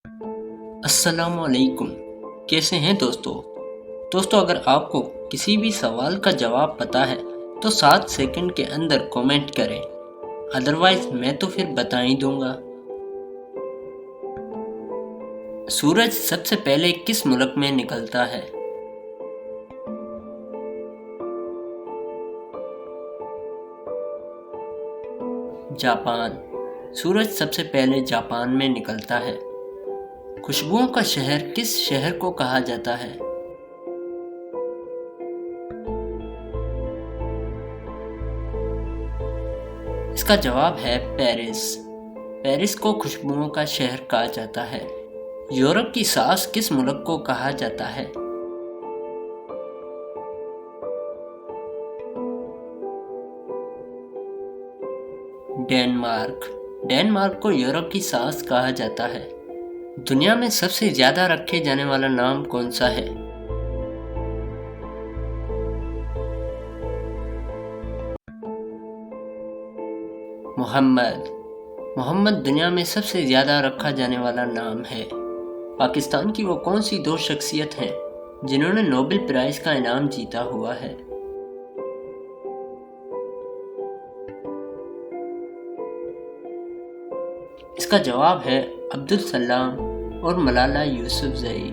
السلام علیکم، کیسے ہیں دوستو اگر آپ کو کسی بھی سوال کا جواب پتا ہے تو 7 سیکنڈ کے اندر کومنٹ کریں، ادروائز میں تو پھر بتا ہی دوں گا۔ سورج سب سے پہلے کس ملک میں نکلتا ہے؟ جاپان۔ سورج سب سے پہلے جاپان میں نکلتا ہے۔ خوشبوؤں کا شہر کس شہر کو کہا جاتا ہے؟ اس کا جواب ہے پیرس۔ پیرس کو خوشبوؤں کا شہر کہا جاتا ہے۔ یورپ کی ساس کس ملک کو کہا جاتا ہے؟ ڈنمارک۔ ڈنمارک کو یورپ کی ساس کہا جاتا ہے۔ دنیا میں سب سے زیادہ رکھے جانے والا نام کون سا ہے؟ محمد۔ محمد دنیا میں سب سے زیادہ رکھا جانے والا نام ہے۔ پاکستان کی وہ کون سی 2 شخصیت ہیں جنہوں نے نوبل پرائز کا انعام جیتا ہوا ہے؟ اس کا جواب ہے عبدالسلام اور ملالہ یوسفزئی۔